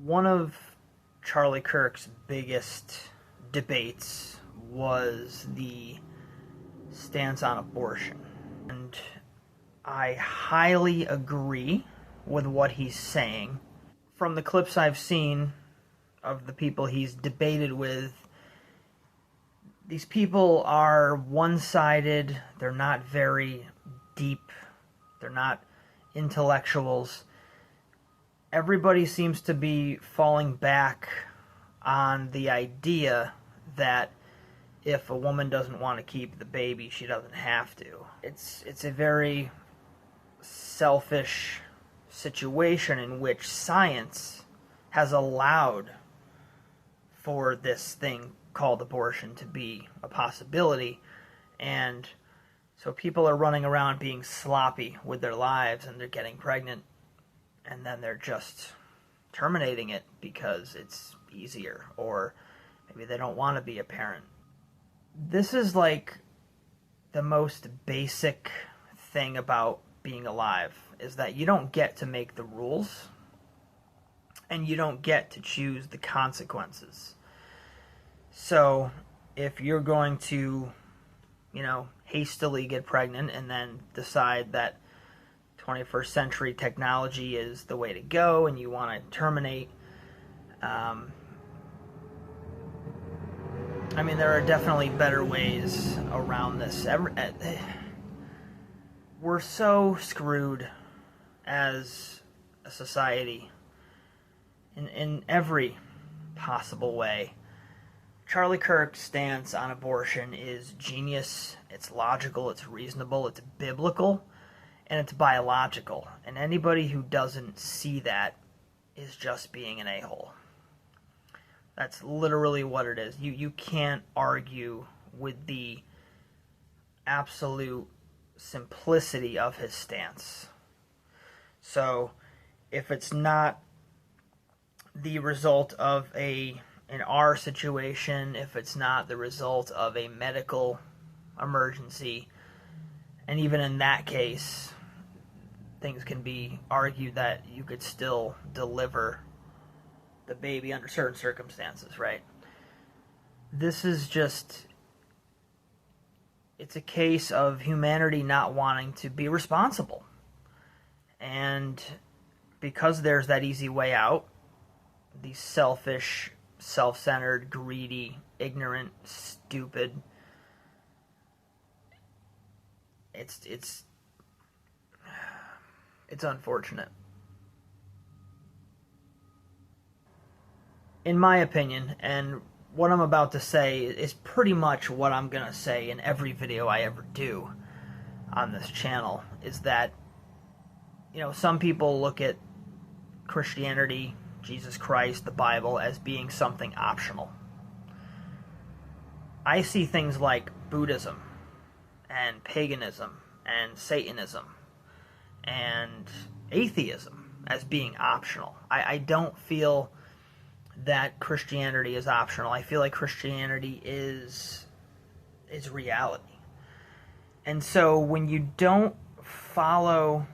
One of Charlie Kirk's biggest debates was the stance on abortion. And I highly agree with what he's saying. From the clips I've seen of the people he's debated with, these people are one-sided, they're not very deep, they're not intellectuals. Everybody seems to be falling back on the idea that if a woman doesn't want to keep the baby, she doesn't have to. It's a very selfish situation in which science has allowed for this thing called abortion to be a possibility, and so people are running around being sloppy with their lives, and they're getting pregnant, and then they're just terminating it because it's easier, or maybe they don't want to be a parent. This is like the most basic thing about being alive, is that you don't get to make the rules, and you don't get to choose the consequences. So if you're going to, hastily get pregnant and then decide that 21st century technology is the way to go and you want to terminate, there are definitely better ways around this. We're so screwed as a society in every possible way. Charlie Kirk's stance on abortion is genius, it's logical, it's reasonable, it's biblical, and it's biological. And anybody who doesn't see that is just being an a-hole. That's literally what it is. You can't argue with the absolute simplicity of his stance. So, if it's not the result of in our situation, if it's not the result of a medical emergency, and even in that case, things can be argued that you could still deliver the baby under certain circumstances, right? This is just, it's a case of humanity not wanting to be responsible. And because there's that easy way out, these selfish, self-centered, greedy, ignorant, stupid, it's unfortunate. In my opinion, and what I'm about to say is pretty much what I'm going to say in every video I ever do on this channel, is that, some people look at Christianity, Jesus Christ, the Bible, as being something optional. I see things like Buddhism and paganism and Satanism and atheism as being optional. I don't feel that Christianity is optional. I feel like Christianity is reality. And so when you don't follow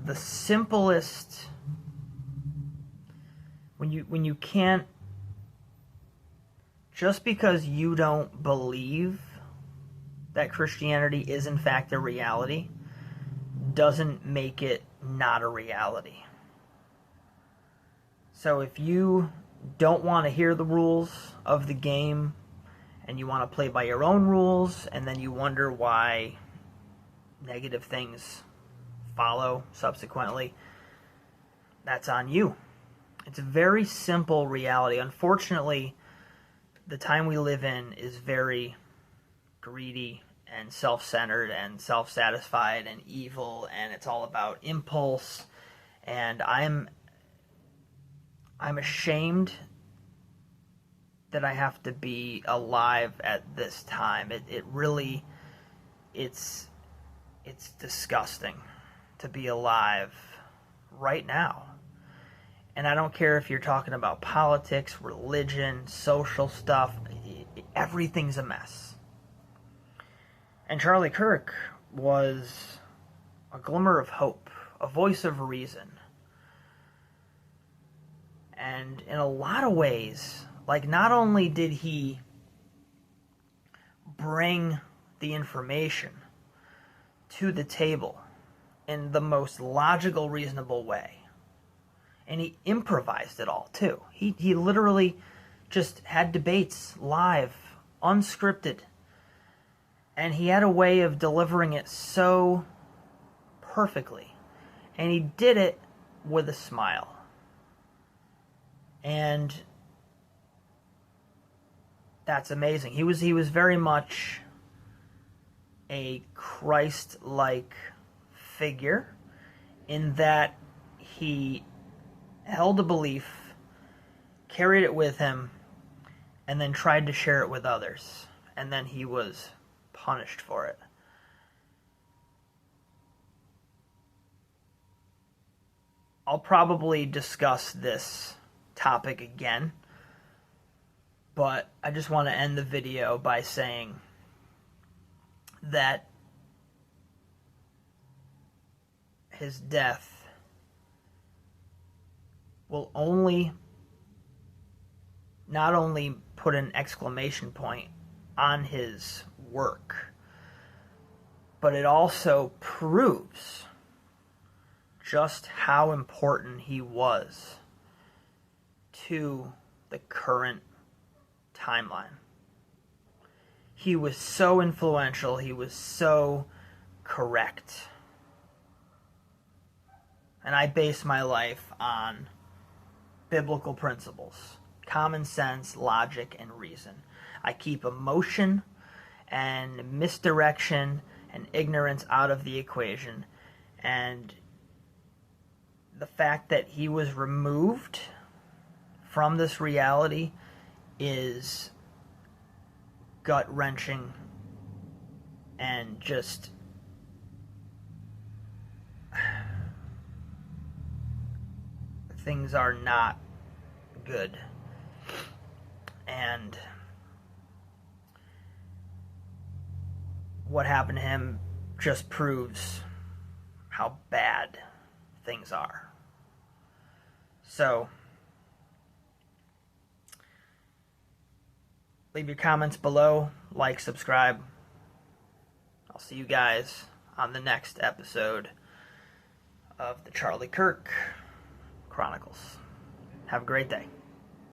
the simplest, when you can't, just because you don't believe that Christianity is in fact a reality, doesn't make it not a reality. So if you don't want to hear the rules of the game, and you want to play by your own rules, and then you wonder why negative things follow subsequently, that's on you. It's a very simple reality. Unfortunately, the time we live in is very greedy and self-centered and self-satisfied and evil, and it's all about impulse. And I'm ashamed that I have to be alive at this time. It's disgusting to be alive right now. And I don't care if you're talking about politics, religion, social stuff, everything's a mess. And Charlie Kirk was a glimmer of hope, a voice of reason. And in a lot of ways, like, not only did he bring the information to the table in the most logical, reasonable way, and he improvised it all too. He literally just had debates live, unscripted, and he had a way of delivering it so perfectly, and he did it with a smile. And that's amazing. He was very much a Christ-like figure in that he held a belief, carried it with him, and then tried to share it with others. And then he was punished for it. I'll probably discuss this topic again, but I just want to end the video by saying that his death will not only put an exclamation point on his work, but it also proves just how important he was to the current timeline. He was so influential, he was so correct. And I base my life on biblical principles, common sense, logic, and reason. I keep emotion and misdirection and ignorance out of the equation. And the fact that he was removed from this reality is gut-wrenching and just things are not good. And what happened to him just proves how bad things are. So, leave your comments below, like, subscribe. I'll see you guys on the next episode of the Charlie Kirk Chronicles. Have a great day.